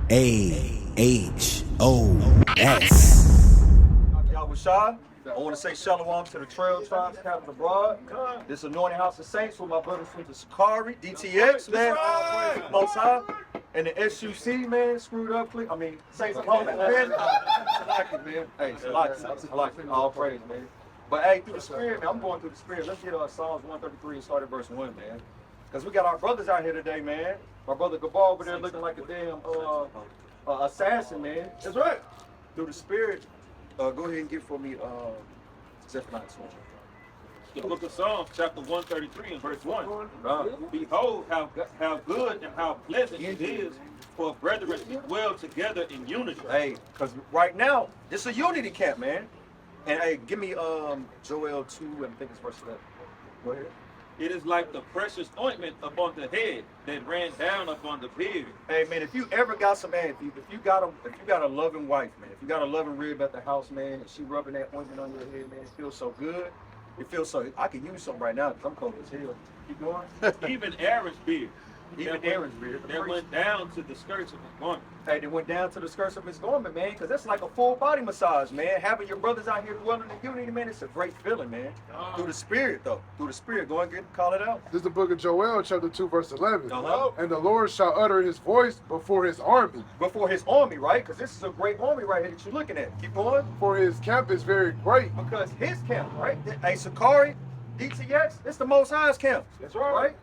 Y'all was shy. I want to say shalom to the trail tribes camping abroad. This Anointed House of Saints with my brothers from the Sakari, DTX, man, Most High, and the SUC, man, screwed up. I mean, Saints of Home, man. I like it, man. Hey, I like it. All praise, man. But hey, through the Spirit, man, I'm going through the Spirit. Let's get Psalms 133 and start at verse 1, man. Because we got our brothers out here today, man. My brother Gabal over there looking like a damn assassin, man. That's right. Through the Spirit. Go ahead and give for me Zephaniah 20. The book of Psalms, chapter 133 and verse 1. Behold, how good and how pleasant it is for brethren to dwell together in unity. Hey, because right now, this is a unity camp, man. And hey, give me Joel 2, and I think it's verse 11. Go ahead. It is like the precious ointment upon the head that ran down upon the beard. Hey man, if you ever got some, man, if you got a loving wife, man, if you got a loving rib at the house, man, and she rubbing that ointment on your head, man, it feels so good. It feels so. I could use some right now because I'm cold as hell. Keep going. Even Aaron's beard. Even Aaron's beard. That went down to the skirts of his garment. Hey, they went down to the skirts of his garment, man, because that's like a full body massage, man. Having your brothers out here dwelling in unity, man, it's a great feeling, man. Through the Spirit, though. Through the Spirit. Go and call it out. This is the book of Joel, chapter 2, verse 11. Uh-huh. And the Lord shall utter his voice before his army. Before his army, right? Because this is a great army right here that you're looking at. Keep going. For his camp is very great. Because his camp, right? Hey, Sakari, DTX, it's the Most High's camp. That's right. Right?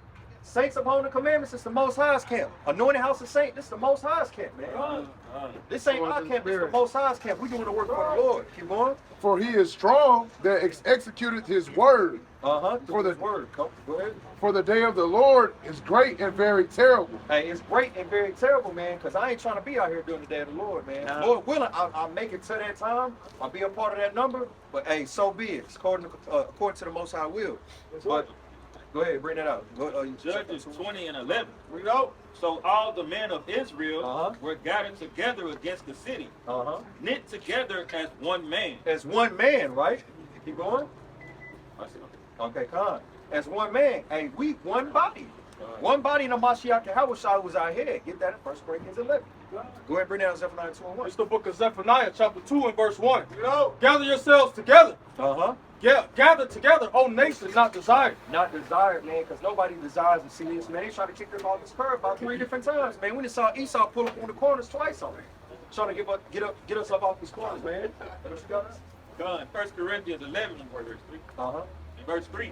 Saints upholding the commandments, it's the Most High's camp. Anointed House of Saints, this is the Most High's camp, man. This ain't our camp, it's the Most High's camp. We doing the work for the Lord. Keep going. For he is strong that executed his word. For the word. Go ahead. For the day of the Lord is great and very terrible. Hey, it's great and very terrible, man, because I ain't trying to be out here doing the day of the Lord, man. Lord willing, I'll make it to that time. I'll be a part of that number. But hey, so be it. It's according to the Most High will. But go ahead, bring that out. Judges 20 and 11. Read out. So all the men of Israel were gathered together against the city, knit together as one man. As one man, right? Keep going. Okay, come on. As one man. Hey, we one body. One body in the Mashiach Yahweh was our head. Get that in 1 Corinthians 11. Go ahead and bring down Zephaniah 2 and 1. It's the book of Zephaniah, chapter 2 and verse 1. Gather yourselves together. Gather together, O nation, not desired. Not desired, man, because nobody desires to see this, man. They trying to kick us off this curve about 3 different times, man. We just saw Esau pull up on the corners twice on it. Trying to get us up off these corners, man. What you got? Done. 1 Corinthians 11 and verse 3. And verse 3.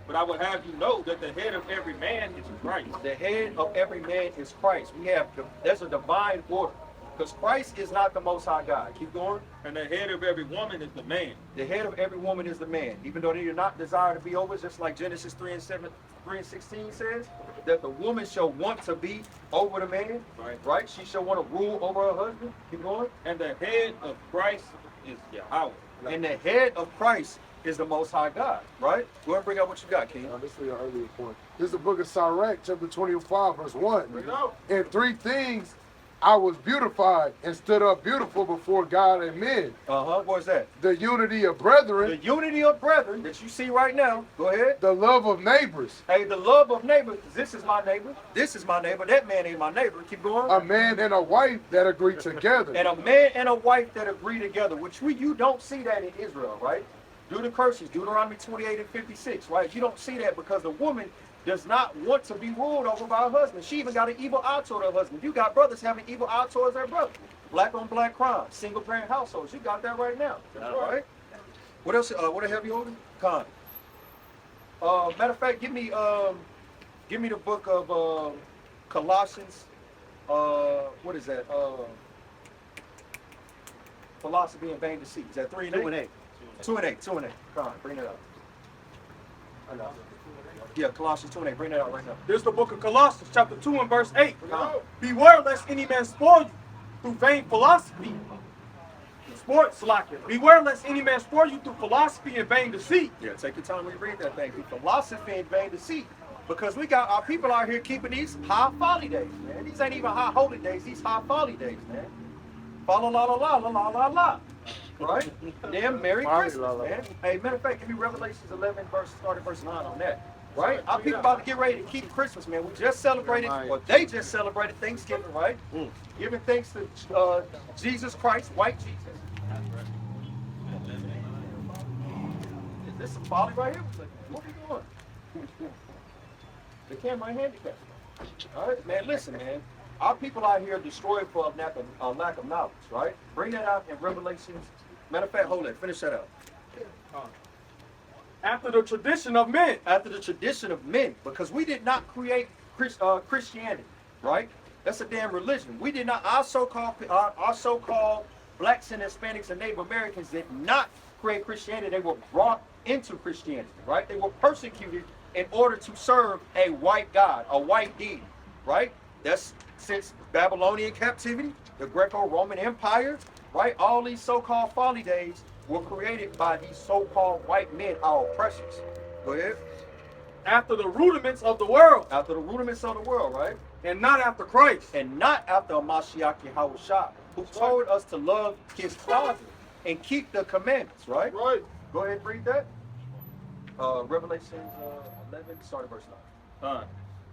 But I would have you know that the head of every man is Christ. The head of every man is Christ. There's a divine order. Because Christ is not the Most High God. Keep going. And the head of every woman is the man. The head of every woman is the man. Even though they are not desired to be over, just like Genesis 3 and 16 says, that the woman shall want to be over the man. Right? She shall want to rule over her husband. Keep going. And the head of Christ is Yahweh. And the head of Christ is the Most High God. Right? Go ahead and bring out what you got, King. This is your earlier point. This is the book of Sirach, chapter 25, verse 1. In 3 things I was beautified and stood up beautiful before God and men. What's that? The unity of brethren. The unity of brethren that you see right now. Go ahead. The love of neighbors. Hey, the love of neighbors. This is my neighbor. This is my neighbor. That man ain't my neighbor. Keep going. A man and a wife that agree together. And a man and a wife that agree together, which you don't see that in Israel, right? Due to curses, Deuteronomy 28 and 56, right? You don't see that because the woman does not want to be ruled over by her husband. She even got an evil eye toward her husband. You got brothers having evil eye towards their brother. Black on black crime, single parent households. You got that right now. That's right. What else? What the hell have you holding? Con. Matter of fact, give me the book of Colossians. What is that? Philosophy and vain deceit. Is that 3 and 8? 2 and 8. 2 and 8. 2 and 8. Come on, bring it up. I know. Yeah, Colossians 2 and 8. Bring that out right now. Here's the book of Colossians, chapter 2 and verse 8. Beware lest any man spoil you through vain philosophy. Beware lest any man spoil you through philosophy and vain deceit. Yeah, take your time when you read that thing. Through philosophy and vain deceit. Because we got our people out here keeping these high folly days, man. These ain't even high holy days. These high folly days, man. Fa la la la la la la la la. Right? Damn Merry Christmas, man. Hey, matter of fact, give me Revelations 11 starting verse 9 on that. right? Our people about to get ready to keep Christmas, man. We just celebrated, or they just celebrated Thanksgiving, right? Giving thanks to Jesus Christ, white Jesus. Is this some folly right here? What are we doing? The camera handicapped. All right, man, listen, man. Our people out here destroyed for a lack of knowledge, right? Bring that out in Revelations. Matter of fact, hold it. Finish that out. After the tradition of men. After the tradition of men, because we did not create Christianity, right? That's a damn religion. We did not. Our so-called blacks and Hispanics and Native Americans did not create Christianity. They were brought into Christianity, right? They were persecuted in order to serve a white god, a white deity, right? That's since Babylonian captivity, the Greco-Roman Empire, right? All these so-called folly days were created by these so-called white men, our oppressors. Go ahead. After the rudiments of the world. After the rudiments of the world, right? And not after Christ. And not after a Mashiach Yahushua, who told us to love his Father and keep the commandments, right? Right. Go ahead and read that. Revelation 11, start at verse 9.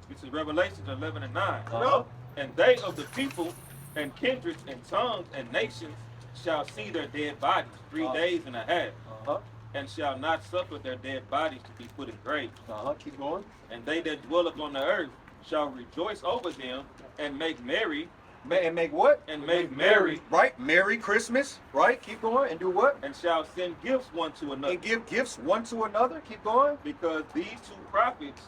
This is Revelation 11 and 9. Uh-huh. And they of the people and kindreds and tongues and nations shall see their dead bodies 3 days and a half, Uh-huh. and shall not suffer their dead bodies to be put in graves. Uh-huh. Keep going. And they that dwell upon the earth shall rejoice over them and make merry. And make what? And make merry. Right? Merry Christmas. Right? Keep going. And do what? And shall send gifts one to another. And give gifts one to another. Keep going. Because these two prophets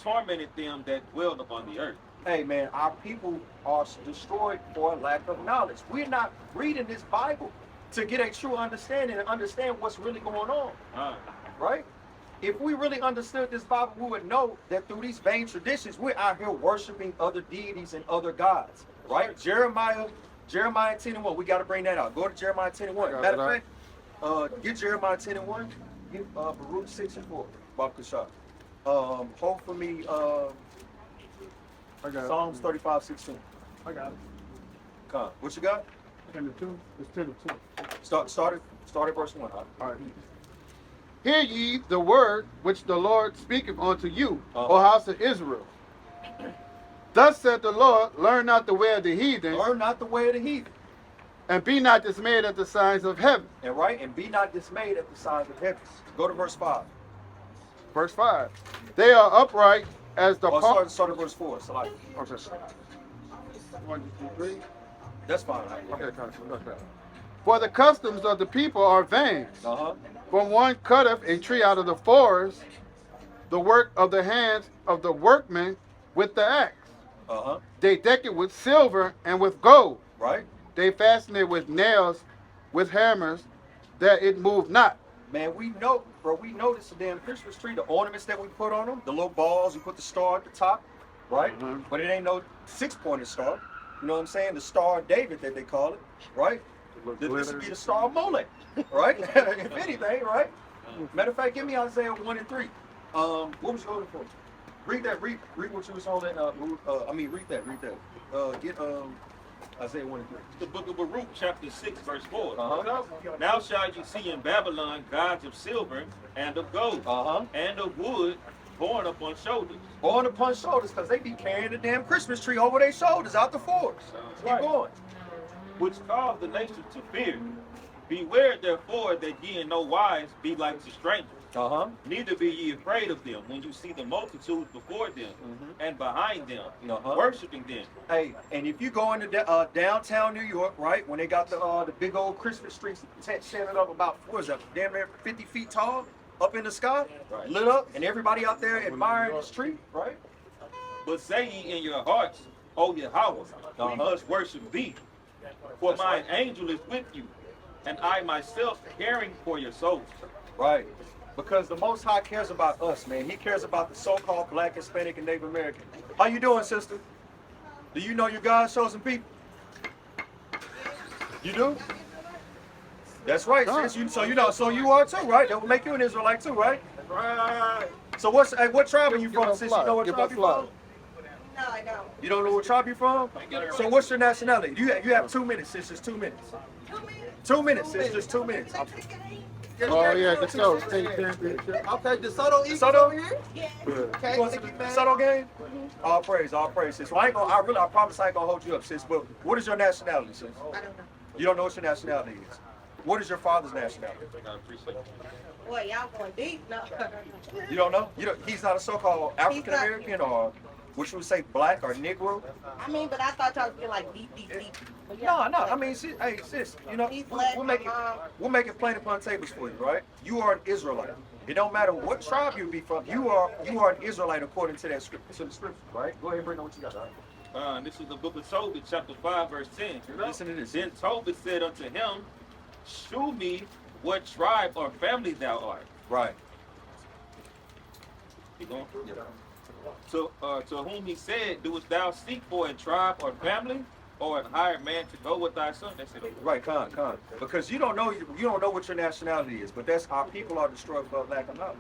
tormented them that dwelled upon the earth. Hey, man, our people are destroyed for a lack of knowledge. We're not reading this Bible to get a true understanding and understand what's really going on. Right? If we really understood this Bible, we would know that through these vain traditions, we're out here worshiping other deities and other gods. Right? Jeremiah 10:1. We got to bring that out. Go to Jeremiah 10:1. Matter of fact, get Jeremiah 10:1. Get Baruch 6:4. Bob Cashapp. Hold for me. I got Psalms 35:16. I got it. Come. What you got? 10-2. It's 10-2. Start at verse 1. All right. Hear ye the word which the Lord speaketh unto you, Uh-huh. O house of Israel. Thus said the Lord, learn not the way of the heathen, Learn not the way of the heathen. and be not dismayed at the signs of heaven. And right, and be not dismayed at the signs of heaven. Go to verse 5. Verse 5. They are upright as the Start at verse 4. So like, Okay. 1, 2, 3. that's fine. Okay, for the customs of the people are vain. Uh-huh. For one cutteth a tree out of the forest, the work of the hands of the workmen with the axe. Uh-huh. They deck it with silver and with gold. Right? They fasten it with nails, with hammers, that it move not. Man, we know, bro, we know this damn Christmas tree, the ornaments that we put on them, the little balls, we put the star at the top, right? Mhm. But it ain't no 6-pointed star. You know what I'm saying? The Star of David that they call it, right? This would be the Star of Molech, right? If anything, right? Matter of fact, give me Isaiah 1 and 3. What was you holding for? Read that. Read what you was holding. Read that. Get Isaiah 1 and 3. The book of Baruch, chapter 6, verse 4. Uh-huh. Now shall you see in Babylon gods of silver and of gold Uh-huh. and of wood borne upon shoulders. Born upon shoulders, because they be carrying the damn Christmas tree over their shoulders out the forest. Keep Right. going. Which cause the nation to fear. Beware therefore that ye in no wise be like to strangers. Uh-huh. Neither be ye afraid of them when you see the multitudes before them and behind them, Uh-huh. worshiping them. Hey, and if you go into downtown New York, right, when they got the big old Christmas trees standing up about, what is that, damn near 50 feet tall, up in the sky, Right. lit up, and everybody out there admiring this tree, right? But say ye in your hearts, O Yahweh, we must worship thee. For mine angel is with you, and I myself caring for your souls. Right. Because the Most High cares about us, man. He cares about the so-called Black, Hispanic, and Native American. How you doing, sister? Do you know your God's chosen people? You do? That's right, sis. So you are too, right? That will make you an Israelite too, right? Right. So what tribe are you Give from, us sis? fly. You know what Give tribe us you fly. from? No, I don't. You don't know what tribe you from? So what's your nationality? You have 2 minutes, sis. Just 2 minutes. 2 minutes? 2 minutes, sis. Just 2 minutes. Oh yeah, the show. Okay, DeSoto Eagles DeSoto? over here? Yeah. Okay, You want to see the DeSoto game? All praise, all praise, sis. Well, I promise I ain't gonna hold you up, sis. But what is your nationality, sis? I don't know. You don't know what your nationality is. What is your father's nationality? Boy, y'all going deep. No. You don't know? He's not a so-called African American or what you would say black or Negro? I mean, but I thought y'all was like deep. But yeah, No. I mean, sis, hey, sis. You know, He's black, we'll make it plain upon tables for you, right? You are an Israelite. It don't matter what tribe you be from. You are an Israelite according to that scripture, to the scripture, right? Go ahead and bring on what you got. All right? This is the book of Tobit, chapter 5, verse 10. Listen to this. Then Tobit said unto him, shew me what tribe or family thou art. Right. Keep going. To whom he said, doest thou seek for a tribe or family, or an hired man to go with thy son? That's it. Right, con. Because you don't know what your nationality is, but that's our people are destroyed for lack of knowledge.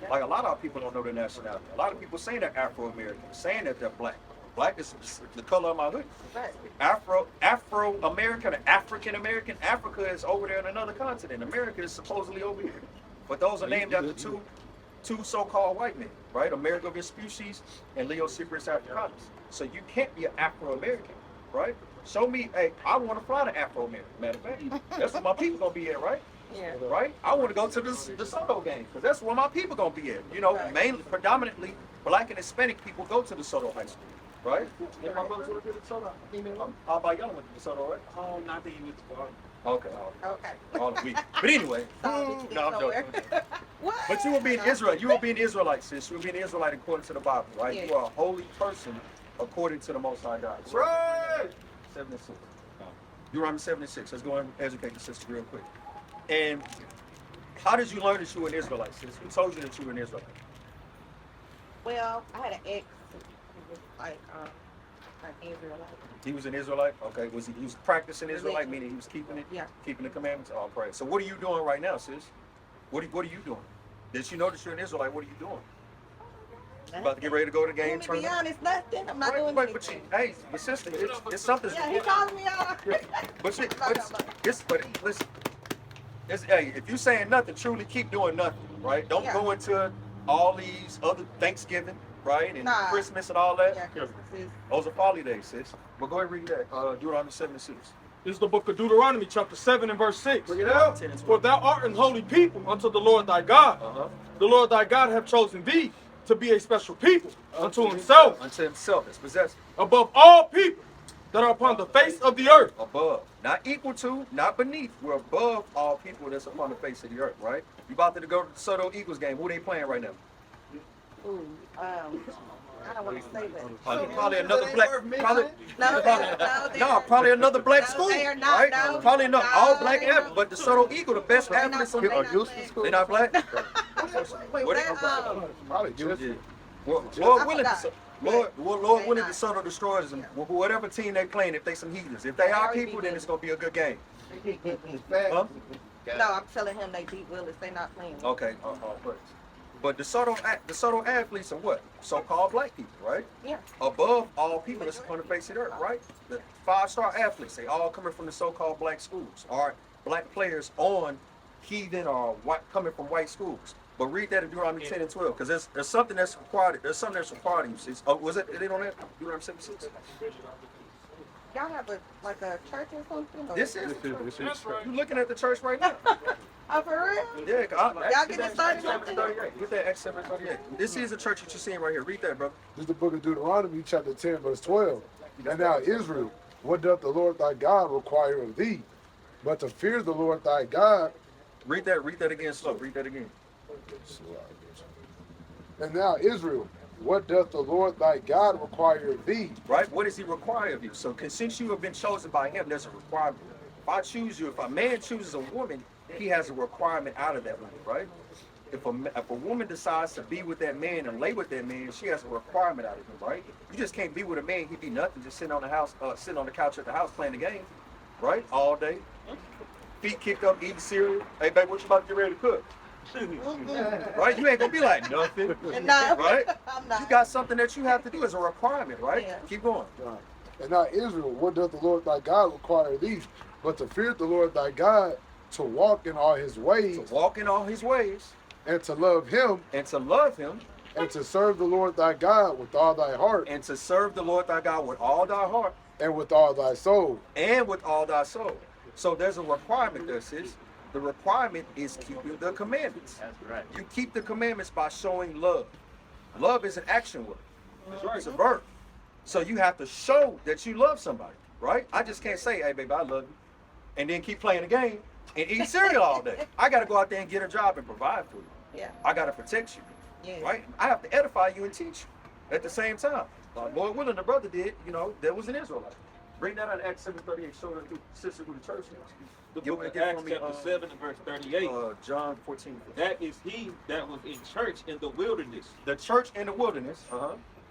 Like a lot of our people don't know their nationality. A lot of people saying they're Afro-American, saying that they're black. Black is the color of my hood. Afro-American or African-American, Africa is over there in another continent. America is supposedly over here. But those are named after two so-called white men, right? Amerigo Vespucci's and Leo Cyprius Africanus. So you can't be an Afro-American, right? Show me, hey, I want to fly to Afro-American. Matter of fact, that's where my people gonna be at, right? Yeah. Right? I want to go to the DeSoto game because that's where my people gonna be at. You know, mainly, predominantly, black and Hispanic people go to DeSoto High School, right? And my brothers went to DeSoto. How about y'all went to DeSoto, right? Oh, not that you went to far. Okay. Okay. All the week. But anyway, So, no, I'm somewhere. joking. What? But you will be an Israelite. You will be an Israelite, sis. You will be an Israelite according to the Bible, right? Yeah. You are a holy person according to the Most High God. So, Right. 76. Deuteronomy 76. Let's go and educate the sister real quick. And how did you learn that you were an Israelite, sis? Who told you that you were an Israelite? Well, I had an ex who was like an Israelite. He was an Israelite? Okay. He was practicing Israelite, meaning he was keeping it? Yeah. Keeping the commandments? All praise. So what are you doing right now, sis? What are you doing? Did you know that you're an Israelite? What are you doing? You about to get ready to go to the game To be tournament? honest, nothing. I'm not doing But anything. but sister, it's something. Yeah, he calls me out. Listen. Hey, if you saying nothing, truly keep doing nothing, right? Don't go into all these other Thanksgiving, right, and Christmas and all that. Yeah, Christmas is. Those are folly days, sis. But go ahead and read that. Deuteronomy 76. This is the book of Deuteronomy, chapter 7 and verse 6. Bring it out. For thou art an holy people unto the Lord thy God. The Lord thy God hath chosen thee to be a special people unto himself, Unto himself, it's possessed. above all people that are upon the face of the earth. Above, not equal to, not beneath. We're above all people that's upon the face of the earth, right? You about to go to the Soto Eagles game. Who they playing right now? Ooh, I don't want to say that. Probably another black. Probably, No, probably another black No, school, they are not, right? no. Probably not No, all black they are athletes, but the Soto Eagle, the best They're not athletes on black. the They're not black. They not black. Wait, What where, Probably good. Yeah. Lord I willing, forgot. Lord They willing, not. the Soto destroys them. Whatever team they playing, if they some heathens, if they are already people, beat then it's gonna be a good game. Fact. No, I'm telling him they beat Willis. They not playing. Okay. But the Soto athletes are what? So-called black people, right? Yeah. Above all people that's upon the face of the earth, right? The 5-star athletes, they all coming from the so-called black schools, or black players on heathen or white, coming from white schools. But read that in Deuteronomy 10 and 12, because there's something that's required. There's something that's required of you. Sis. Oh, was it on that? Deuteronomy 76. Y'all have a church or something? Or? This is. You looking at the church right now? Oh, for real? Yeah. Y'all getting started? Get that Acts 7:38. This is the church that you're seeing right here. Read that, brother. This is the book of Deuteronomy, chapter 10, verse 12. And now, Israel, what doth the Lord thy God require of thee? But to fear the Lord thy God. Read that again, slow. Read that again. And now, Israel, what doth the Lord thy God require of thee? Right? What does he require of you? So since you have been chosen by him, there's a requirement. If I choose you, if a man chooses a woman, he has a requirement out of that woman, right? If a woman decides to be with that man and lay with that man, she has a requirement out of him, right? You just can't be with a man, he'd be nothing, just sitting on the house, sitting on the couch at the house playing the game, right? All day. Feet kicked up, eating cereal. Hey, babe, what you about to get ready to cook? Right? You ain't gonna be like nothing. No, Right? I'm not. You got something that you have to do as a requirement, right? Yeah. Keep going. And now, Israel, what doth the Lord thy God require of thee? But to fear the Lord thy God, to walk in all his ways, to walk in all his ways, and to love him, and to love him, and to serve the Lord thy God with all thy heart, and to serve the Lord thy God with all thy heart, and with all thy soul. and with all thy soul. So there's a requirement there, sis. The requirement is keeping the commandments. That's right. You keep the commandments by showing love. Love is an action word. It's a verb. So you have to show that you love somebody, right? I just can't say, hey, baby, I love you, and then keep playing the game and eat cereal all day. I got to go out there and get a job and provide for you. Yeah. I got to protect you, Yeah. right? I have to edify you and teach you at the same time. Lord willing, the brother did, there was an Israelite. Bring that out of Acts 7:38, show that the sister who the church is. The You book wanna of get Acts for me, chapter 7 and verse 38. John 14. That is he that was in church in the wilderness The church in the wilderness,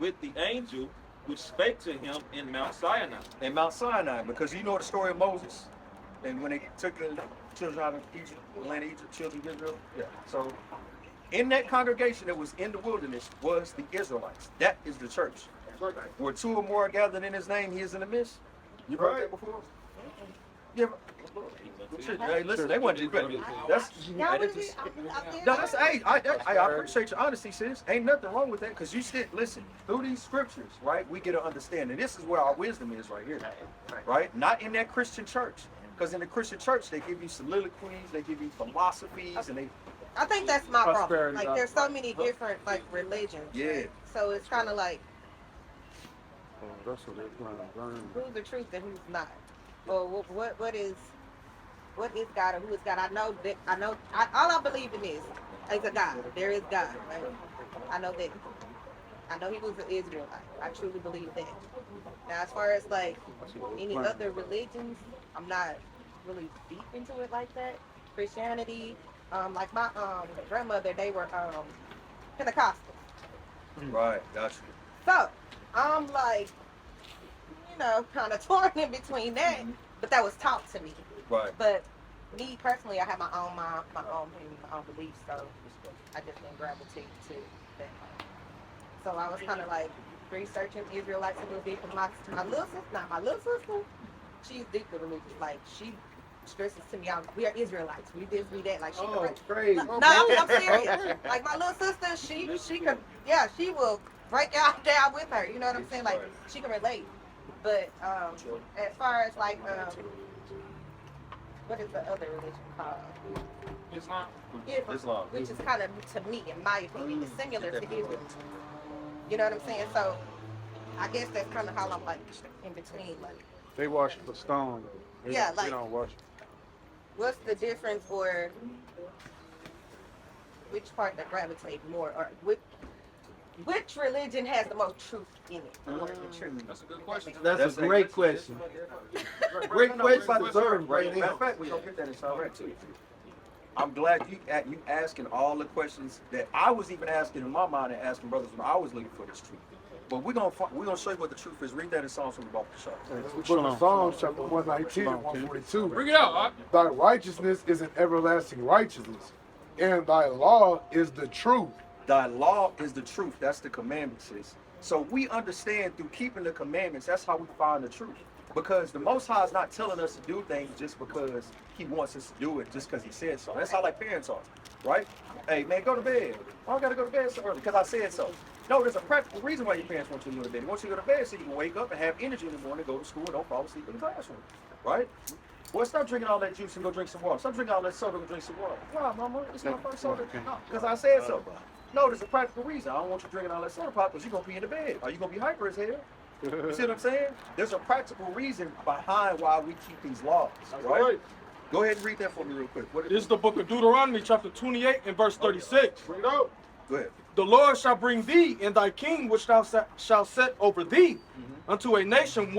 with the angel which spake to him in Mount Sinai. in Mount Sinai, because you know the story of Moses, and when they took the children out of Egypt, the land of Egypt, children of Israel. Yeah. So, in that congregation that was in the wilderness was the Israelites. That is the church. Where two or more are gathered in His name, He is in the midst. You heard that before? Yeah. Hey, listen, they want you to. That's. Y'all hey, would that's be just- out there? No, that's hey, I appreciate your honesty, sis. Ain't nothing wrong with that, because you still listen through these scriptures, right? We get an understanding. This is where our wisdom is right here, right? Not in that Christian church, because in the Christian church they give you soliloquies, they give you philosophies, and they I think that's my problem. Prosperity Like, there's so many different like religions. Yeah. right? So it's kind of like Oh, that's what they're trying to learn. who's the truth and who's not. Or what is God or who is God? All I believe in is a God. There is God, right? I know that. I know He was an Israelite. I truly believe that. Now, as far as like any other religions, I'm not really deep into it like that. Christianity, like my grandmother, they were Pentecostal. right. Gotcha. So I'm like, kind of torn in between that. But that was taught to me. Right. But me personally, I have my own mind, my own opinion, my own beliefs. So I just didn't gravitate to that. So I was kind of like researching Israelites a little bit. Cause my little sister, she's deeply religious. Like she stresses to me out. We are Israelites. We this, we that. Like she. Oh, crazy. No, I'm serious. Like my little sister, she could, she will break out down with her. You know what I'm saying? Like she can relate. But as far as like what is the other religion called? Islam. Islam. Which is kind of, to me, in my opinion, is similar to Israel. You know what I'm saying? So I guess that's kind of how I'm like in between. Like, They worship the stone. Yeah, They like- don't worship. what's the difference, or which part that gravitate more, or which religion has the most truth in it? More of the truth. That's a good question. That's a great question. Great question to serve right Matter now. of fact, we gonna get that in Sarek too. I'm glad you asking all the questions that I was even asking in my mind and asking brothers when I was looking for this truth. But we're gonna show you what the truth is. Read that in Psalms from the Bible. The book of Psalms, chapter 119 and 142. Bring it out. Thy righteousness is an everlasting righteousness, and thy law is the truth. Thy law is the truth. That's the commandments, sis. So we understand through keeping the commandments, that's how we find the truth. Because the Most High is not telling us to do things just because He wants us to do it, just because He said so. That's how like parents are, right? Hey, man, go to bed. Why I gotta go to bed so early? Because I said so. No, there's a practical reason why your parents want you to go to bed. They want you to go to bed so you can wake up and have energy in the morning, go to school, and don't fall asleep in the classroom, right? Well, stop drinking all that juice and go drink some water. Stop drinking all that soda and go drink some water. Why, mama? It's my first soda. No, because I said so. No, there's a practical reason. I don't want you drinking all that soda pop because you're going to be in the bed. Are you going to be hyper as hell? You see what I'm saying? There's a practical reason behind why we keep these laws, right? Go ahead and read that for me real quick. What This is the book of Deuteronomy, chapter 28 and verse 36. Bring it out. Go ahead. The Lord shall bring thee and thy king, which thou shalt set over thee, unto a nation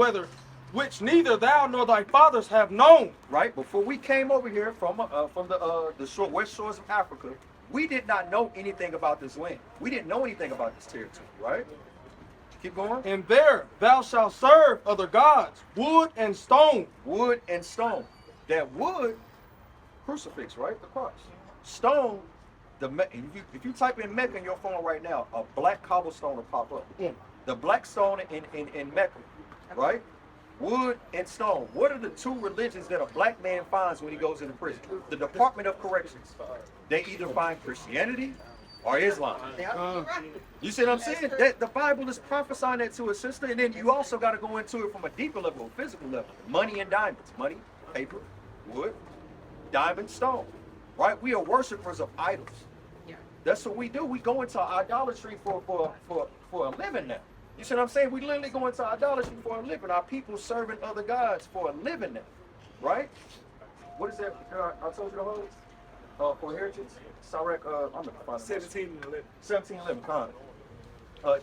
which neither thou nor thy fathers have known. Right? Before we came over here from the west shores of Africa, we did not know anything about this land. We didn't know anything about this territory, right? Keep going. And there thou shalt serve other gods, wood and stone. Wood and stone. That wood, crucifix, right? The cross. Stone, if you type in Mecca in your phone right now, a black cobblestone will pop up. The black stone in Mecca, right? wood and stone. What are the two religions that a black man finds when he goes into prison? The Department of Corrections. They either find Christianity or Islam. You see what I'm saying? That the Bible is prophesying that to a sister, and then you also got to go into it from a deeper level, a physical level. Money and diamonds. Money, paper, wood, diamond, stone. Right? We are worshipers of idols. That's what we do. We go into idolatry for a living now. You see what I'm saying? We literally go into idolatry for a living. Our people serving other gods for a living now. Right? What is that? I told you the whole for heritage. Sarek, I'm gonna find it. 1711. 1711.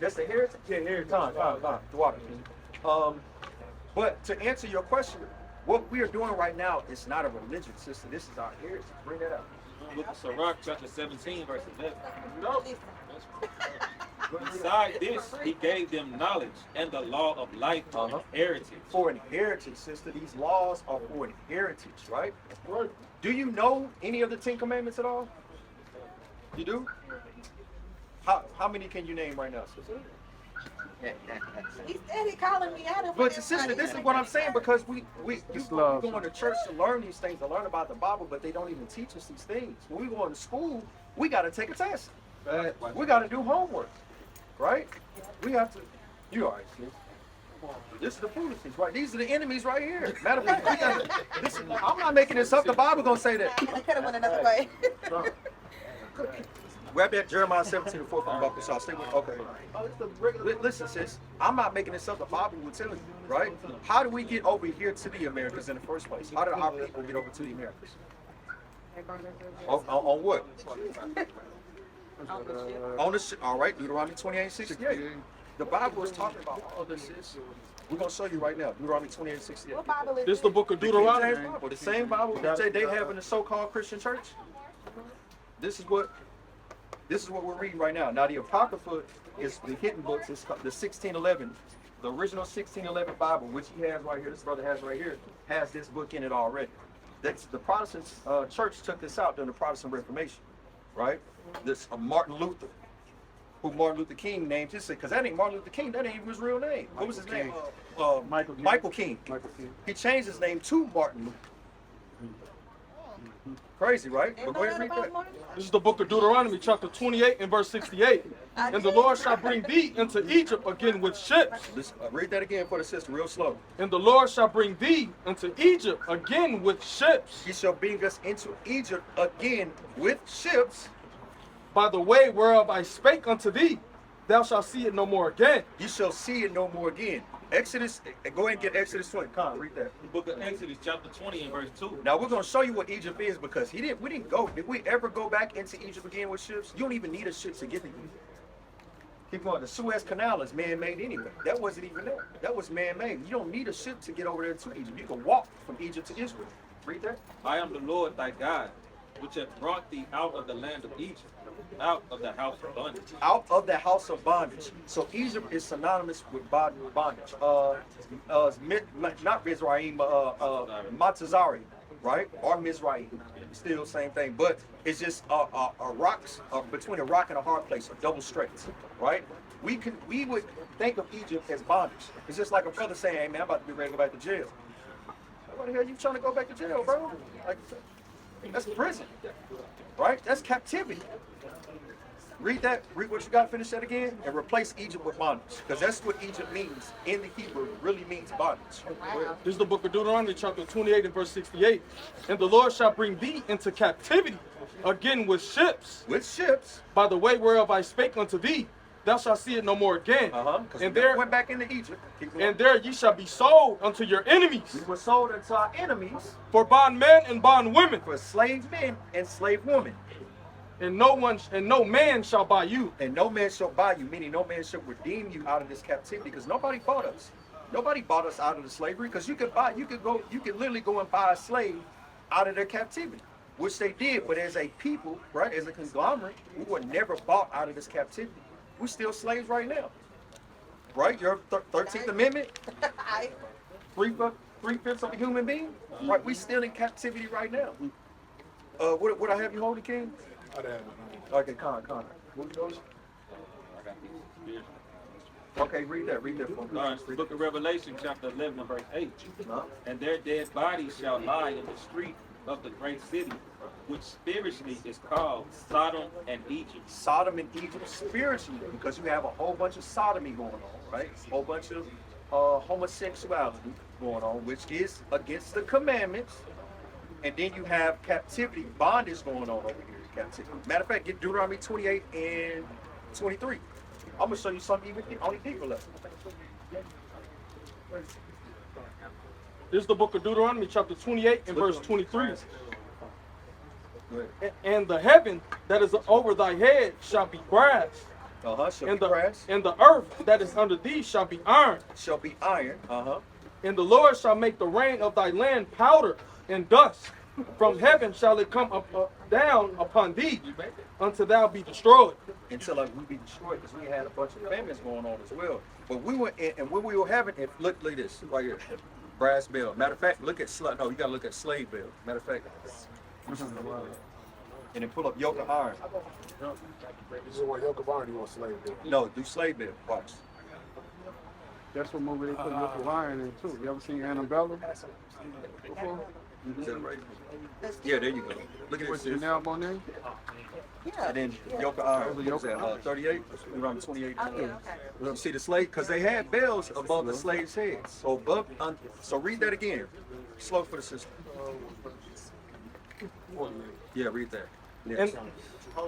That's the heritage? Yeah, heritage. The water. But to answer your question, what we are doing right now is not a religion, sister. This is our heritage. Bring that up. Book of Sirach, chapter 17, verse 11. No. Beside this, he gave them knowledge and the law of life for heritage. For an heritage, sister. These laws are for an heritage, right? Do you know any of the 10 Commandments at all? You do? How many can you name right now, sister? He's steady calling me out of But sister, this is what I'm saying, because we go to church to learn these things, to learn about the Bible, but they don't even teach us these things. When we go to school, we got to take a test. We got to do homework, right? We have to. You all right, sis? This is the foolishness, right? These are the enemies right here. Matter of fact, we gotta, listen, I'm not making this up. The Bible gonna say that. I could have went another way. Grab that Jeremiah 17:4 from Buckle Shaw. Stay with. Okay. Listen, sis. I'm not making this up. The Bible will tell you, right? How do we get over here to the Americas in the first place? How did our people get over to the Americas? On what? On the ship. All right. Deuteronomy 28:68. The Bible is talking about all of this, sis. We're gonna show you right now. Deuteronomy 28:68. What Bible is This is the book of Deuteronomy. The same Bible that they have in the so-called Christian church. This is what we're reading right now. Now the Apocrypha is the hidden books. It's the 1611, the original 1611 Bible, which he has right here. This brother has right here, has this book in it already. That's the Protestant church took this out during the Protestant Reformation, right? This Martin Luther, who Martin Luther King named his, because that ain't Martin Luther King. That ain't even his real name. What was his name? Michael King. He changed his name to Martin Luther. Crazy, right? But go ahead and read that. This is the book of Deuteronomy, chapter 28 and verse 68. And the Lord shall bring thee into Egypt again with ships. Listen, read that again for the sister, real slow. And the Lord shall bring thee into Egypt again with ships. He shall bring us into Egypt again with ships. By the way whereof I spake unto thee, thou shalt see it no more again. You shall see it no more again. Exodus, go ahead and get Exodus 20. Come on, read that. The book of Exodus, chapter 20 and verse 2. Now we're gonna show you what Egypt is, because we didn't go. Did we ever go back into Egypt again with ships? You don't even need a ship to get to Egypt. Keep going. The Suez Canal is man-made anyway. That wasn't even there. That was man-made. You don't need a ship to get over there to Egypt. You can walk from Egypt to Israel. Read that. I am the Lord thy God, which hath brought thee out of the land of Egypt, out of the house of bondage. Out of the house of bondage. So Egypt is synonymous with bondage. Not Mizraim, Matazari, right? Or Mizraim. Still same thing, but it's just rocks between a rock and a hard place, or double straits, right? We would think of Egypt as bondage. It's just like a brother saying, "Hey man, I'm about to be ready to go back to jail." What the hell you trying to go back to jail, bro? Like, that's prison, right? That's captivity. Read that. Read what you got. Finish that again, and replace Egypt with bondage, because that's what Egypt means in the Hebrew. It really means bondage. Wow. This is the book of Deuteronomy, chapter 28 and verse 68. And the Lord shall bring thee into captivity again with ships. With ships. By the way whereof I spake unto thee, thou shalt see it no more again. And there went back into Egypt. And there ye shall be sold unto your enemies. We were sold unto our enemies. For bondmen and bondwomen. For slave men and slave women. And no man shall buy you. And no man shall buy you, meaning no man shall redeem you out of this captivity, because nobody bought us. Nobody bought us out of the slavery, because you could literally go and buy a slave out of their captivity, which they did. But as a people, right, as a conglomerate, we were never bought out of this captivity. We're still slaves right now, right? Your 13th Amendment, 3/5 of a human being, right? We still in captivity right now. What I have you holding, King? Okay, Con. What we doing? Okay, read that for me. All right, the book of Revelation, chapter 11, and verse 8. Huh? And their dead bodies shall lie in the street of the great city, which spiritually is called Sodom and Egypt. Sodom and Egypt spiritually, because you have a whole bunch of sodomy going on, right? A whole bunch of homosexuality going on, which is against the commandments. And then you have captivity, bondage going on over here. Captivity. Matter of fact, get Deuteronomy 28 and 23. I'm gonna show you something even on a deeper level. This is the book of Deuteronomy, chapter 28 and verse 23. Go ahead. And the heaven that is over thy head shall be brass, Shall and be brass. and the earth that is under thee shall be iron. Shall be iron. And the Lord shall make the rain of thy land powder and dust. From heaven shall it come up down upon thee, until thou be destroyed. Until we be destroyed, because we had a bunch of famines going on as well. But we were and when we were having it, look this right here, brass bell. Matter of fact, look at no, you gotta look at slave bell. Matter of fact, and then pull up yoke of iron. This is what yoke of iron you want slave do. No, do slave bell. Watch. That's what movie they put Yoke of Iron in too. You ever seen Annabella before? Is that right? Yeah, there you go. Look at With this. Janelle Monáe? Yeah. And then yoke of iron. What was that? 38. Around 28. Oh, yeah, okay. You see the slave, because they had bells above the slaves' heads. So so read that again. Slow for the sister. Yeah, read that. Yeah. And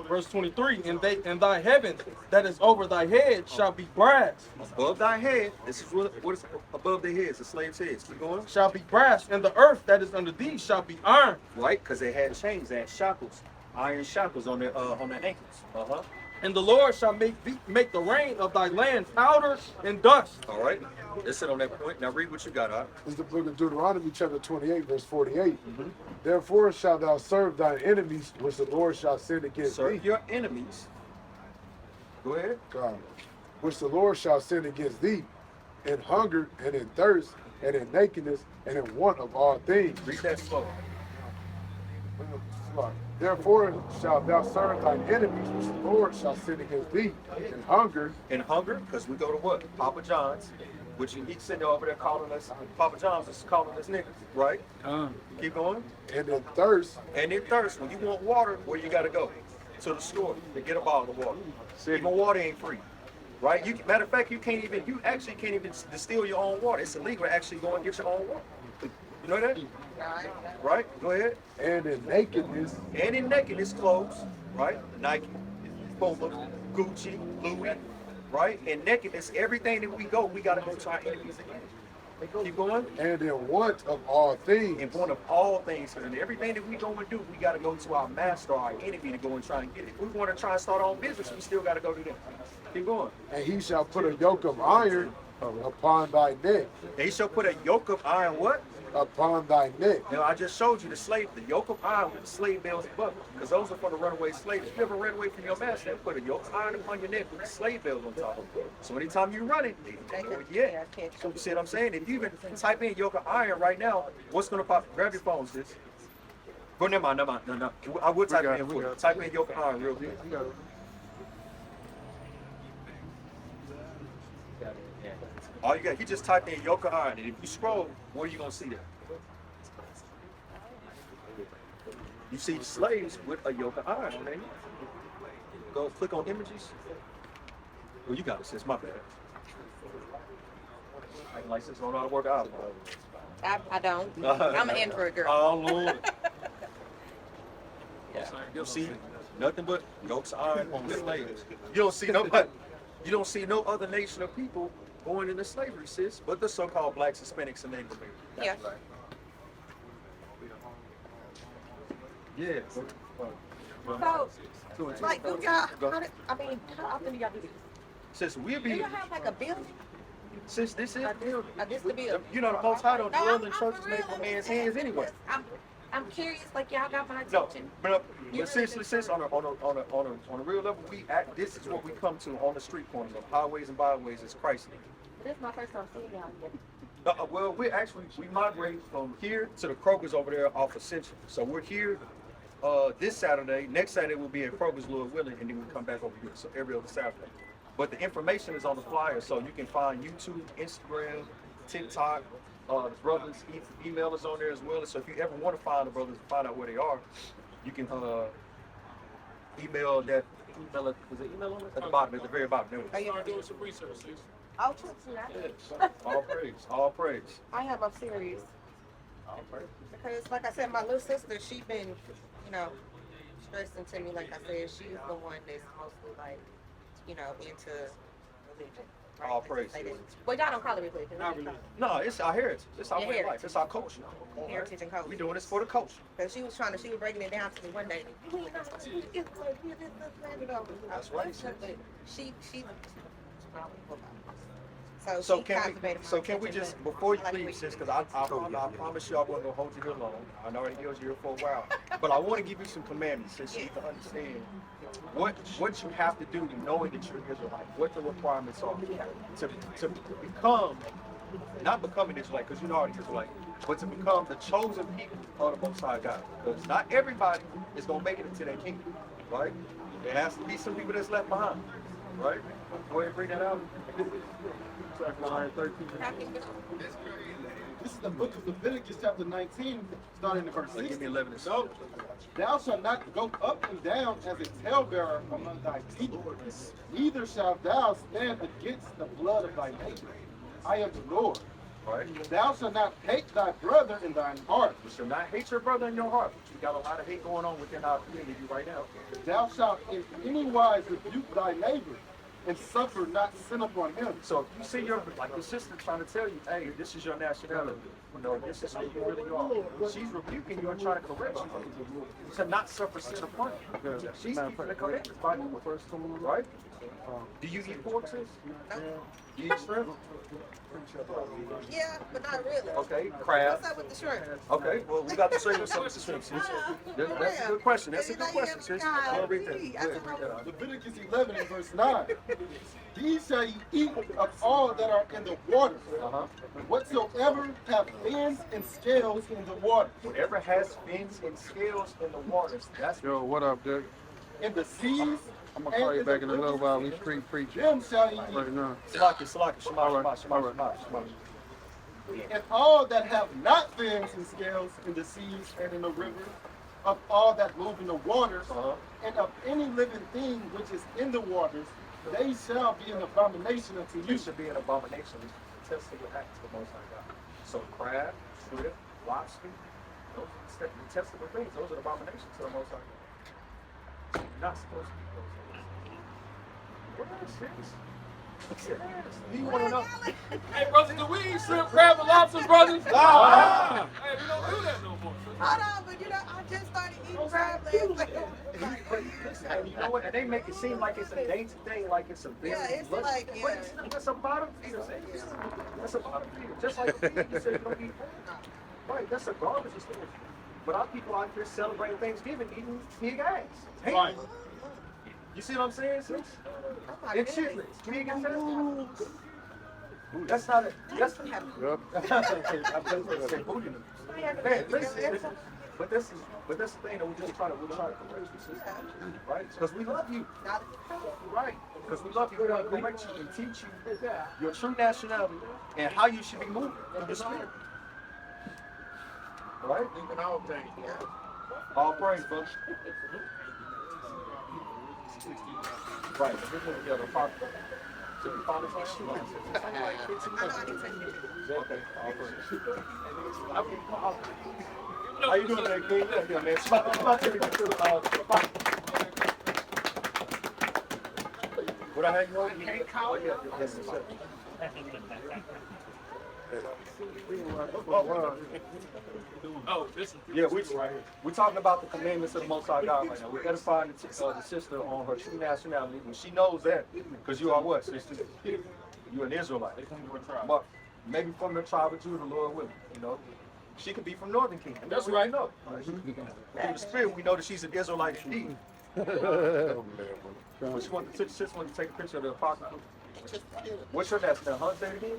verse 23, and thy heaven that is over thy head shall be brass, Above thy head, this is what is above their heads, the slaves' heads. Keep going. shall be brass, and the earth that is under thee shall be iron. Right? Because they had chains, they had shackles, iron shackles on their ankles. And the Lord shall make the rain of thy land powder and dust. All right. Let's sit on that point. Now read what you got, Art. This is the book of Deuteronomy, chapter 28, verse 48. Therefore shalt thou serve thine enemies, which the Lord shall send against Serve thee. your enemies. Go ahead. God, which the Lord shall send against thee, in hunger and in thirst and in nakedness and in want of all things. Read that slow. Therefore shalt thou serve thine enemies, which the Lord shall send against thee, in hunger. In hunger, because we go to what? Papa John's, which he's sitting over there calling us, Papa John's is calling us niggas, right? Keep going. And in thirst. And in thirst, when you want water, where you gotta go? To the store to get a bottle of water. Even water ain't free, right? Matter of fact, you actually can't even distill your own water. It's illegal to actually go and get your own water. You know that? Right? Go ahead. And in nakedness. And in nakedness, clothes, right? Nike, Puma, Gucci, Louis, right? And nakedness, everything that we go, we gotta go to our enemies again. Keep going. And in want of all things. In want of all things, and everything that we go and do, we gotta go to our master, our enemy, to go and try and get it. If we want to try and start our own business, we still gotta go do that. Keep going. And he shall put a yoke of iron upon thy neck. And he shall put a yoke of iron, what? Upon thy neck. Now I just showed you the yoke of iron with the slave bells above it, because those are for the runaway slaves. If you ever ran away from your master, they put a yoke of iron upon your neck with the slave bells on top of it. So anytime you run it, they know where you at. You see what I'm saying? If you even type in yoke of iron right now, what's gonna pop? Grab your phones, sis. Go, never mind. No. I would type it in for you. Type in yoke of iron real quick. All you got, you just type in yoke of iron, and if you scroll, what are you gonna see there? You see the slaves with a yoke of iron on there. Go click on images. Well, you got it, sis. My bad. I license don't know how to work out. I don't. I'm an Android girl. Oh Lord. Yeah. You see nothing but yokes of iron on the slaves. You don't see nobody. You don't see no other nation of people going into slavery, sis, but the so-called blacks, Hispanics, and Native Americans. Yeah. Yeah. So, like, do y'all, how often do y'all do this? Sis, we'll Do be. y'all have like a building? Sis, this is. This the building. You know, the Most High don't No, dwell in I'm churches for made real. from man's hands anyway. I'm curious, like y'all got my No, attention. but sis, on a real level, this is what we come to on the street corners of highways and byways is Christ. This is my first time seeing y'all. Well, we migrate from here to the Kroger's over there off of Central. So we're here this Saturday. Next Saturday we'll be at Kroger's, Louisville, and then we come back over here. So every other Saturday. But the information is on the flyer, so you can find YouTube, Instagram, TikTok. The brothers' email is on there as well. So if you ever want to find the brothers and find out where they are, you can email that. Email it. Is it email on it? At the bottom, at the very bottom. There it is. Start doing some research, sis. Oh, true. All praise, all praise. I am. I'm serious. All praise. Because, like I said, my little sister, she been, you know, stressing to me. Like I said, she's the one that's mostly like, you know, into religion. Right? All praise. Well, y'all don't call it religion. Not religion. No, it's our heritage. It's our Your way of life. heritage. It's our culture. Heritage and culture. We doing this for the culture. Because she was breaking it down to me one day. That's right. But she's So can we just, before you leave, sis, because I promise you I wasn't gonna hold you here long. I already held you here for a while, but I want to give you some commandments so you can understand what you have to do to knowing that you're an Israelite, what the requirements are to become, not become an Israelite because you're not an Israelite, but to become the chosen people of the Most High God. Because not everybody is gonna make it into that kingdom, right? There has to be some people that's left behind, right? Go ahead and bring that out. Zechariah 13. This is the book of Leviticus, chapter 19, starting in verse Give 6. me 11 and So, thou shalt not go up and down as a talebearer among thy people, neither shalt thou stand against the blood of thy neighbor. I am the Lord. Right? Thou shalt not hate thy brother in thine heart. You shall not hate your brother in your heart. You got a lot of hate going on within our community right now. Thou shalt in any wise rebuke thy neighbor, and suffer not sin upon him. So if you see your sister trying to tell you, hey, this is your nationality, you know, this is who you really are. She's rebuking you and trying to correct you to not suffer sin upon you. She's keeping the commandments, right? Do you eat pork, sis? No. Do you eat shrimp? Yeah, but not really. Okay, crab. What's up with the shrimp? Okay, well, we got to show you some of the shrimp, sis. That's a good question. That's a good question, sis. I'll read that. Leviticus 11 and verse 9. These shall ye eat of all that are in the waters, whatsoever have fins and scales in the water. Whatever has fins and scales in the waters, that's Yo, what up, Dick? In the seas. I'm gonna call you back in a little while. We street preaching Them shall ye right eat. now. Shema. And all that have not fins and scales in the seas and in the rivers, of all that move in the waters, and of any living thing which is in the waters, they shall be an abomination unto you. You should be an abomination. Detestable act to the Most High God. So crab, shrimp, lobster, those are detestable things. Those are abominations to the Most High God. You're not supposed to eat those things. What are things? Do you want to know? Hey, brothers, do we eat shrimp, crab, and lobsters, brothers? Hey, we don't do that no more. Hold on, but you know, I just started eating crab legs. And you know what? And they make it seem like it's a dainty thing, like it's a big. Yeah, it's like, yeah. That's a bottom feeder. That's a bottom feeder. Just like the feeder you said you don't eat pork. Right, that's a garbage thing. But our people out here celebrating Thanksgiving eating pig ass. Right. You see what I'm saying, sis? Oh my And goodness. chitlins. Pig ass. That's not it. That's Yep. I'm just gonna say booty. Man, listen. But this is the thing that we're trying to correct you, sister. Right? Because we love you. Right. Because we love you. We want to correct you and teach you your true nationality and how you should be moving in the spirit. Right? You can all take. All praise, folks. Right. Yeah, the part. So we found this issue. Okay. All praise. How you doing there, King? Yeah, man. About to get to the pot. What I had you on? Oh, yeah. Yes, sir. Oh, this is Yeah, we're talking about the commandments of the Most High God right now. We're edifying the sister on her true nationality, and she knows that because you are what, sister? You're an Israelite. But maybe from the tribe of Judah, Lord willing, you know. She could be from Northern Kingdom. That's right. No. Through the Spirit, we know that she's an Israelite indeed. But she wanted to take a picture of the apostle. What's your nationality? Huh? Say it again?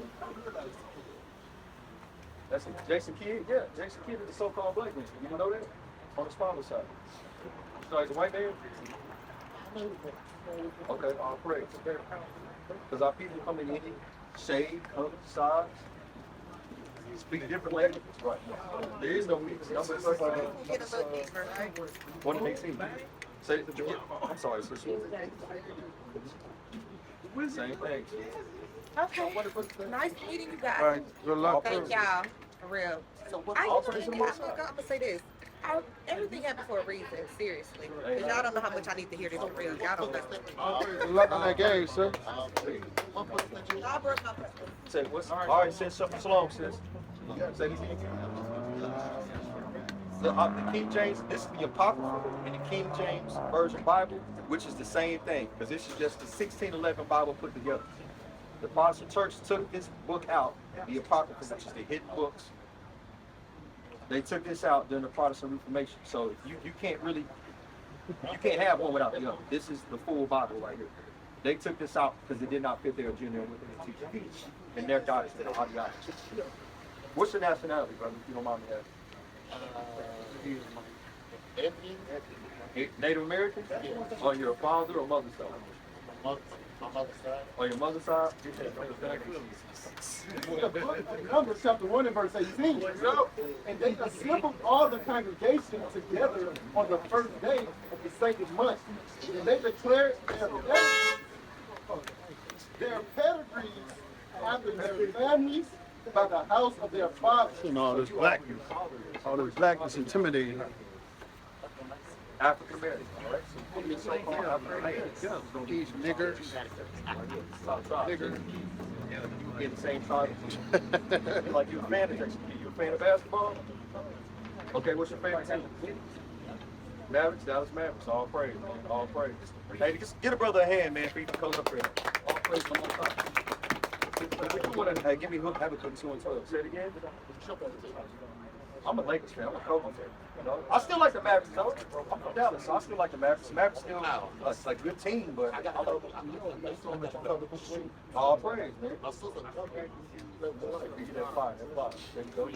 That's Jason Kidd? Yeah, Jason Kidd is the so-called black man. You didn't know that? On his father's side. So he's a white man? Okay, all praise. Because our people come in any shade, color, size, speak different languages. Right. There is no mix. Number 13. Get a little deeper, right? 1:18. Say it again. I'm sorry, sister. Same thing. Okay. Nice meeting you guys. All right, good luck. Thank y'all. For real. I'm gonna say this. Everything happened for a reason, seriously. Because y'all don't know how much I need to hear this for real. Y'all don't know. Good luck on that game, sir. Y'all broke my person. Say what's all right, sis. Shalom, sis. Say this again. The King James, this is the Apocrypha in the King James Version Bible, which is the same thing, because this is just the 1611 Bible put together. The Protestant Church took this book out, the Apocrypha, which is the hidden books. They took this out during the Protestant Reformation. So you can't really, you can't have one without the other. This is the full Bible right here. They took this out because it did not fit their agenda and what they teach and their guidance, their ideology. What's your nationality, brother, if you don't mind me asking? Native American? On your father or mother's side? My mother's side. On your mother's side? Numbers chapter 1 and verse 18. And they assembled all the congregation together on the first day of the second month. And they declared their pedigrees after their families by the house of their fathers. All this blackness intimidating. African American, These niggers. Nigger. You get the same title. Like you a fan of Texas. You a fan of basketball? Okay, what's your favorite team? Mavericks, Dallas Mavericks. All praise, man. All praise. Hey, just get a brother a hand, man, for you to come up here. All praise one more time. Hey, give me hook, have a cook 2 and 12. Say it again. I'm a Lakers fan. I'm a Kobe fan. You know, I still like the Mavericks though. I'm from Dallas, so I still like the Mavericks. Mavericks still like a good team, but I love all praise, man. There you go.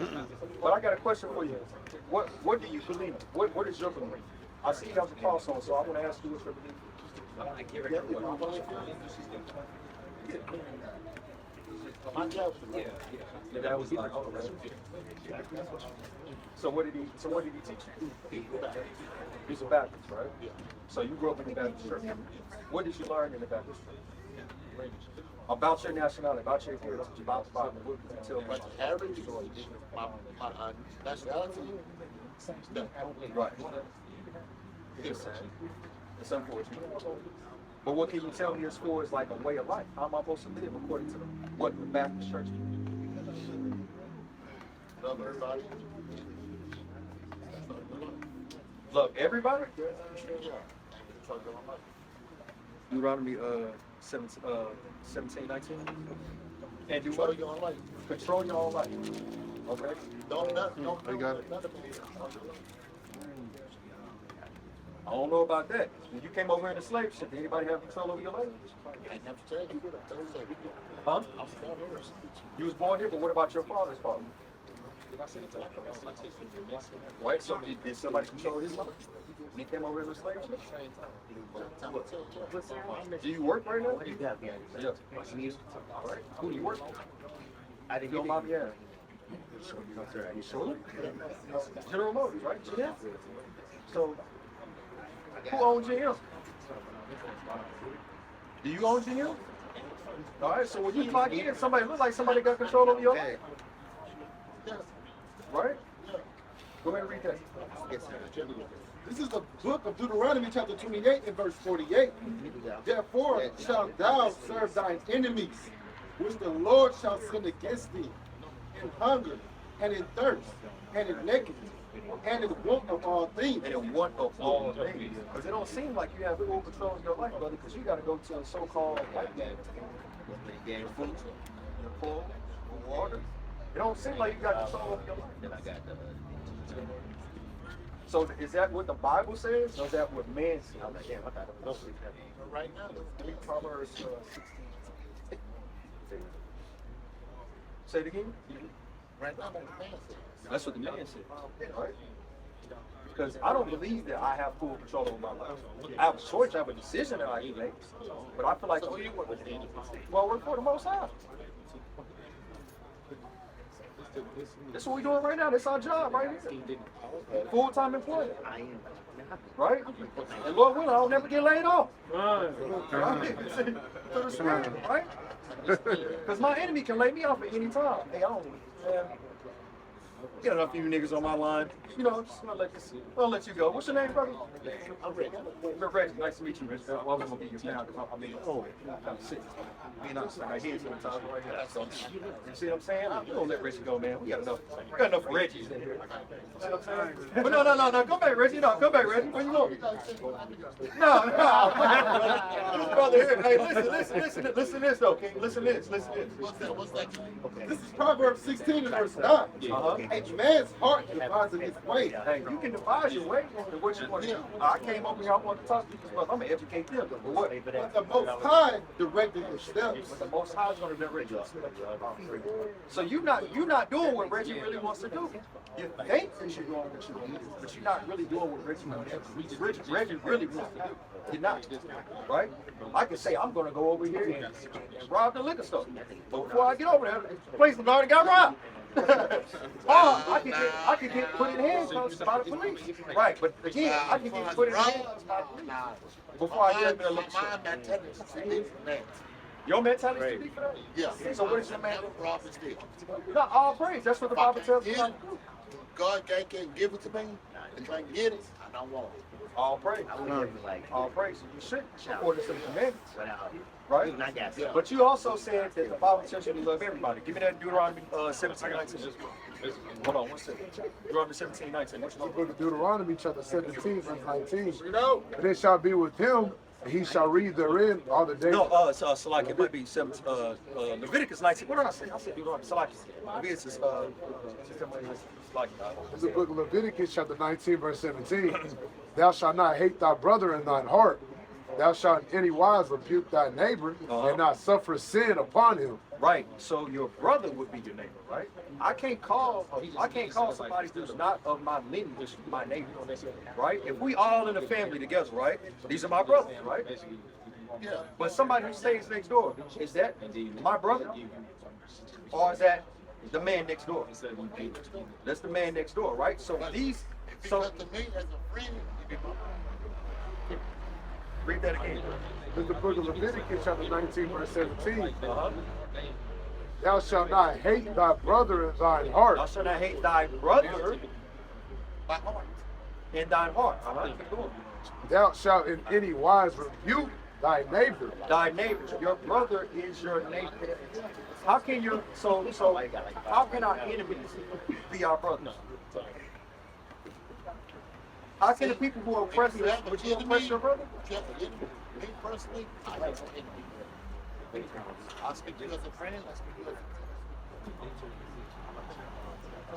But I got a question for you. What do you believe? What is your belief? I see you have a cross on, so I want to ask you what's your belief. Yeah, that was like, So what did he teach you? He's a Baptist, right? Yeah. So you grew up in the Baptist church. What did you learn in the Baptist church? About your nationality, about your heritage, about the Bible. What did you tell about your heritage? My nationality. Right. It's sad. It's unfortunate. But what can you tell me as far as like a way of life? How am I supposed to live according to what the Baptist church do? Love everybody. Love everybody? Deuteronomy 17, 19. And do what? Control your own life. Okay? Don't I don't know about that. When you came over here in the slave ship, did anybody have control over your life? Huh? You was born here, but what about your father's father? Right, so did somebody control his life? When he came over here in the slave ship? Do you work right now? Yeah. All right. Who do you work for? Your mom, yeah. General Motors, right? Yeah. So, who owns GM? Do you own GM? All right, so when you clock in, somebody look like somebody got control over your life. Right? Go ahead and read that. This is the book of Deuteronomy chapter 28 and verse 48. Therefore shalt thou serve thine enemies, which the Lord shall send against thee, in hunger, and in thirst, and in nakedness, and in want of all things. And in want of all things. Because it don't seem like you have full control of your life, brother, because you got to go to a so-called white man. Your food, your clothes, your water. It don't seem like you got control of your life. So is that what the Bible says, or is that what man says? Right now, Proverbs 16. Say it again. right now, the man says. That's what the man said, right? Because I don't believe that I have full control over my life. I have a choice, I have a decision that I can make. But I feel like, well, we're for the Most High. That's what we're doing right now. That's our job right here. Full-time employment. Right? And Lord willing, I'll never get laid off. Right? To the spirit, right? Because my enemy can lay me off at any time. Hey, I don't, man. Get enough of you niggas on my line. You know, I'm just gonna let you go. What's your name, brother? I'm Reggie. Reggie, nice to meet you, Reggie. Well, I'm gonna be your pal. I mean, I'm sick. Being honest, I hear sometimes right here. So, you see what I'm saying? You don't let Reggie go, man. We got enough Reggies in here. You see what I'm saying? But no. Come back, Reggie. No, come back, Reggie. Where you going? No. This brother here. Hey, listen this though, King. Listen this. What's that? Okay. This is Proverbs 16 and verse 9. A man's heart devises his way. Hey, you can devise your way to what you want to do. I came over here, I want to talk to you because I'm going to educate them. But what? But the Most High directed his steps. But the Most High is going to direct your steps. So you're not doing what Reggie really wants to do. You think that you're doing what you want to do, but you're not really doing what Reggie wants to do. Reggie really wants to do. You're not, right? I can say I'm going to go over here and rob the liquor store. But before I get over there, the place has already got robbed. Or I could get put in handcuffs by the police. Right, but again, I can get put in handcuffs by the police before I get in the liquor store. Your mentality is too deep for that? Yeah. So what is your mentality? Prophecy. Not all praise. That's what the Bible tells us. God can't give it to me. If I can get it, I don't want it. All praise. All praise. You should according to the commandments. Right? But you also said that the Bible tells you to love everybody. Give me that Deuteronomy 17:19. Hold on, one second. Deuteronomy 17:19. What's The book of Deuteronomy, chapter 17, verse 19. You know? And it shall be with him, and he shall read therein all the days. No, Salaki, it might be Leviticus 19. What did I say? I said Deuteronomy, Salaki. Leviticus is Salaki. It's the book of Leviticus, chapter 19, verse 17. Thou shalt not hate thy brother in thine heart. Thou shalt in any wise rebuke thy neighbor and not suffer sin upon him. Right. So your brother would be your neighbor, right? I can't call somebody who's not of my lineage my neighbor, right? If we all in a family together, right? These are my brothers, right? Yeah. But somebody who stays next door, is that my brother? Or is that the man next door? That's the man next door, right? So these, If you come to me as a friend, you be my friend. read that again. It's the book of Leviticus, chapter 19, verse 17. Thou shalt not hate thy brother in thine heart. Thou shalt not hate thy brother My heart. in thine heart. Keep going. Thou shalt in any wise rebuke thy neighbor. Thy neighbor, your brother is your neighbor. How can you? So how can our enemies be our brothers? How can the people who are oppressing us, would you oppress your brother? Me personally, I have an enemy. I speak to you as a friend. I speak to you as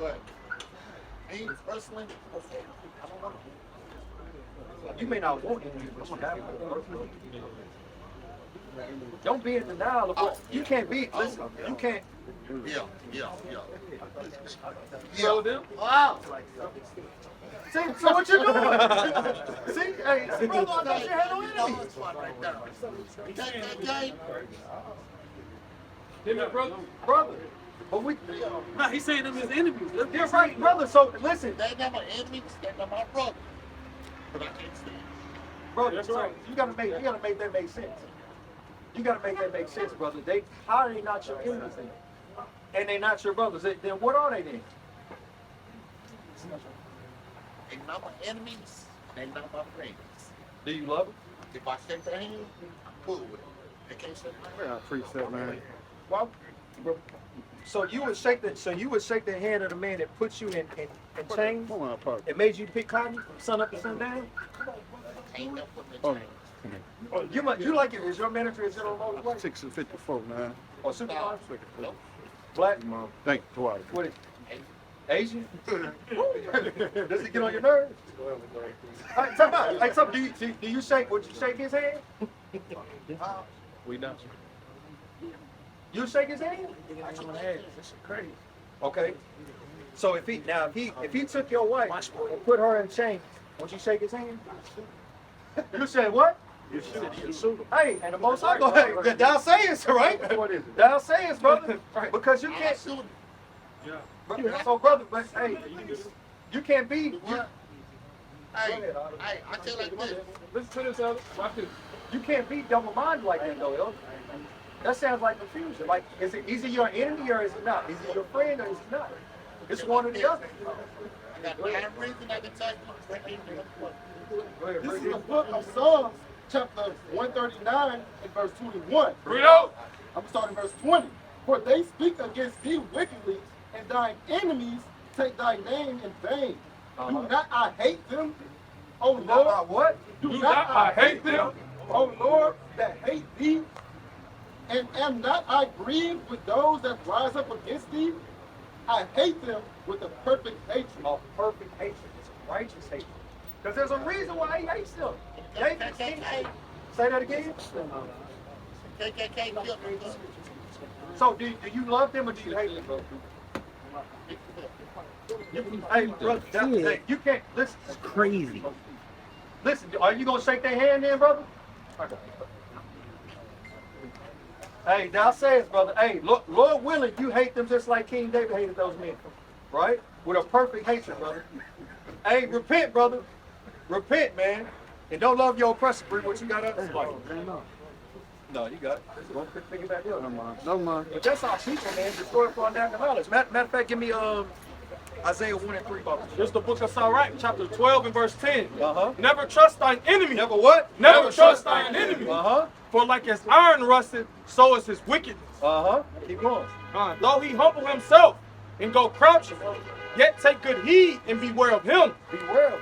a friend. But me personally, I don't want to. You may not want enemies, but you have one. Don't be in denial of what you can't be. Listen, you can't. Yeah. So them? Wow. See, so what you doing? See, hey, brother, I thought you had no enemies. Take that game. Him and brother? Brother, but we. Nah, he's saying them as enemies. That's You're right, brother. So listen, They're not my enemies. They're not my brother. But I can't stand. brother. That's So right. you gotta make that make sense. You gotta make that make sense, brother. How are they not your enemies then? And they're not your brothers. Then what are they then? They're not my enemies. They're not my friends. Do you love them? If I shake their hand, I'm cool with it. They can't shake my hand. Precept, man. Well, so you would shake the hand of the man that put you in chains and made you pick cotton from sun up to sundown? Ain't no putting the chain. You like it? Is your manager is General Motors? 654, man. Or supervisor? Nope. Black? Thank you, twice. What is Asian? Does he get on your nerves? Hey, tell me, hey, tell me, do you shake? Would you shake his hand? We not. You shake his hand? This is crazy. Okay. So if he took your wife and put her in chains, would you shake his hand? You say what? You shoot him. Hey, and the Most High go, hey, thou sayest, right? What is it? Thou sayest, brother. Because you can't. So, brother, but hey, you can't be. Hey, I tell you like this. Listen to this, Elder. Watch this. You can't be double-minded like that, though, Elder. That sounds like confusion. Like, is it your enemy or is it not? Is it your friend or is it not? It's one or the other. I got 9 reasons I can tell you. This is the book of Psalms, chapter 139 and verse 21. Read out. I'm starting verse 20. For they speak against thee wickedly, and thine enemies take thy name in vain. Do not I hate them, O Lord? What? Do not I hate them, O Lord, that hate thee? And am not I grieved with those that rise up against thee? I hate them with a perfect hatred. A perfect hatred. It's a righteous hatred. Because there's a reason why he hates them. KKK. Say that again. KKK killed me. So do you love them or do you hate them, bro? Hey, brother, hey, you can't listen. It's crazy. Listen, are you gonna shake their hand then, brother? Hey, thou sayest, brother. Hey, Lord willing, you hate them just like King David hated those men, right? With a perfect hatred, brother. Hey, repent, brother. Repent, man, and don't love your oppressor. Bring what you got up. No, you got it. Don't pick it back up. No mind. But that's our people, man. Destroy for our national knowledge. Matter of fact, give me Isaiah 1 and 3 about This is the book of Sirach, chapter 12 and verse 10. Never trust thine enemy. Never what? Never trust thine enemy. For like as iron rusted, so is his wickedness. Keep going. Though he humble himself and go crouching, yet take good heed and beware of him. Beware of him.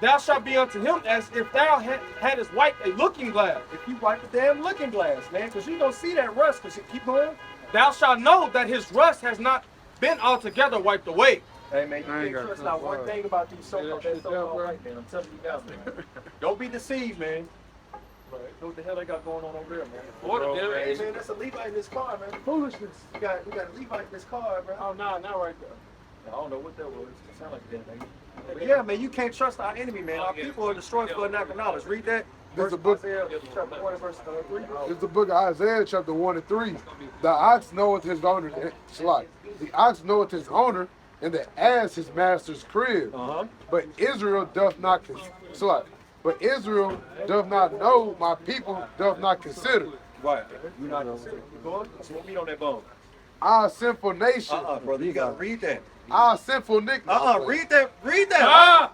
Thou shalt be unto him as if thou hadst wiped a looking glass. If you wipe the damn looking glass, man, because you don't see that rust, because you keep going. Thou shalt know that his rust has not been altogether wiped away. Hey, man, you can't trust not one thing about these so-called white men. I'm telling you guys, man. Don't be deceived, man. What the hell they got going on over there, man? Hey, man, that's a Levite in this car, man. Foolishness. We got a Levite in this car, bro. Oh, nah, not right there. I don't know what that was. It sounded like that, man. But yeah, man, you can't trust our enemy, man. Our people are destroyed for a lack of knowledge. Read that. This is the book. Isaiah, chapter 1, verse 3. It's the book of Isaiah, chapter 1 and 3. The ox knoweth his owner. The ox knoweth his owner, and the ass his master's crib. But Israel doth not But Israel doth not know, my people doth not consider. Right. You're not considering. You going? Smoke meat on that bone. Our sinful nation. Brother, you gotta read that. Our sinful nation. Read that. Read that.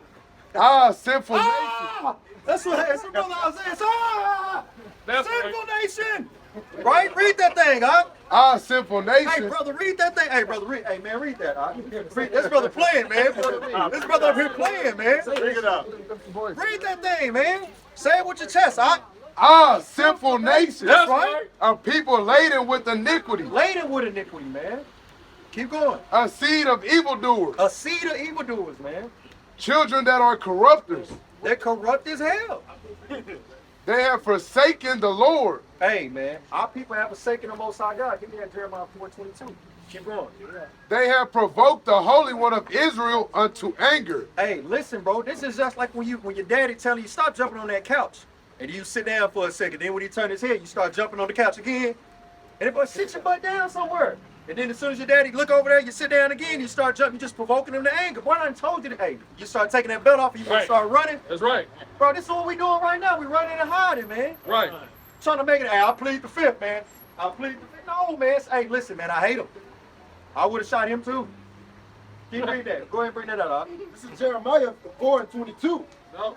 Our sinful nation. That's what brother Isaiah. That's Sinful nation. Right? Read that thing, Our sinful nation. Hey, brother, read that thing. Hey, brother, hey, man, read that, Read, this brother playing, man. This brother up here playing, man. Bring it up. Read that thing, man. Say it with your chest, Our sinful nation. That's right. A people laden with iniquity. Laden with iniquity, man. Keep going. A seed of evildoers. A seed of evildoers, man. Children that are corrupters. They're corrupt as hell. They have forsaken the Lord. Hey, man, our people have forsaken the Most High God. Give me that Jeremiah 4:22. Keep going. They have provoked the Holy One of Israel unto anger. Hey, listen, bro. This is just like when your daddy telling you stop jumping on that couch, and you sit down for a second. Then when he turn his head, you start jumping on the couch again. And if sit your butt down somewhere. And then as soon as your daddy look over there, you sit down again, you start jumping, you just provoking him to anger. Boy, I done told you that, hey, you start taking that belt off and you gonna start running. That's right. Bro, this is what we doing right now. We running and hiding, man. Right. Trying to make it, hey, I plead the fifth, man. I plead the fifth. No, man. Hey, listen, man, I hate him. I would have shot him too. Keep reading that. Go ahead and bring that out. This is Jeremiah 4:22.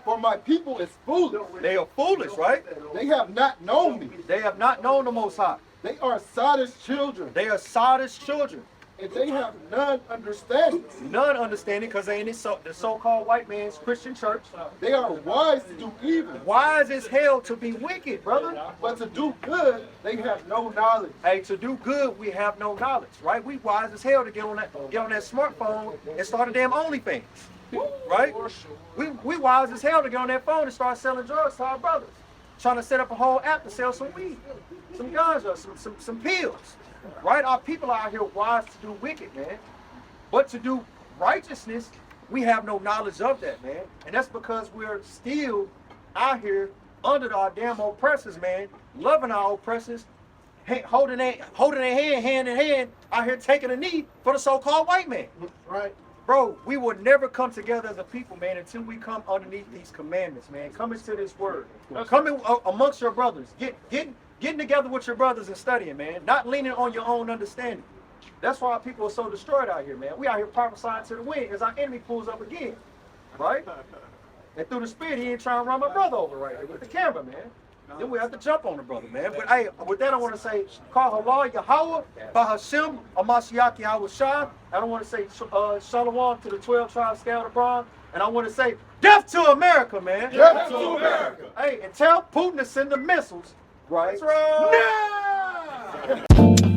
For my people is foolish. They are foolish, right? They have not known me. They have not known the Most High. They are Sodom's children. They are Sodom's children. And they have none understanding. None understanding because they in the so-called white man's Christian church. They are wise to do evil. Wise as hell to be wicked, brother. But to do good, they have no knowledge. Hey, to do good, we have no knowledge, right? We wise as hell to get on that smartphone and start a damn OnlyFans, right? We wise as hell to get on that phone and start selling drugs to our brothers. Trying to set up a whole app to sell some weed, some ganja, some pills, right? Our people are out here wise to do wicked, man. But to do righteousness, we have no knowledge of that, man. And that's because we're still out here under our damn oppressors, man, loving our oppressors, holding their hand in hand, out here taking a knee for the so-called white man. Right. Bro, we will never come together as a people, man, until we come underneath these commandments, man. Come into this word. Come in amongst your brothers. Getting together with your brothers and studying, man. Not leaning on your own understanding. That's why people are so destroyed out here, man. We out here prophesying to the wind as our enemy pulls up again, right? And through the spirit, he ain't trying to run my brother over right here with the camera, man. Then we have to jump on the brother, man. But hey, with that, I want to say, call halal Yahweh, Bahashim, Amashiach Yahushua. I don't want to say Shalom to the 12 tribes scattered abroad. And I want to say, death to America, man. Death to America. Hey, and tell Putin to send the missiles, right? That's right. Now!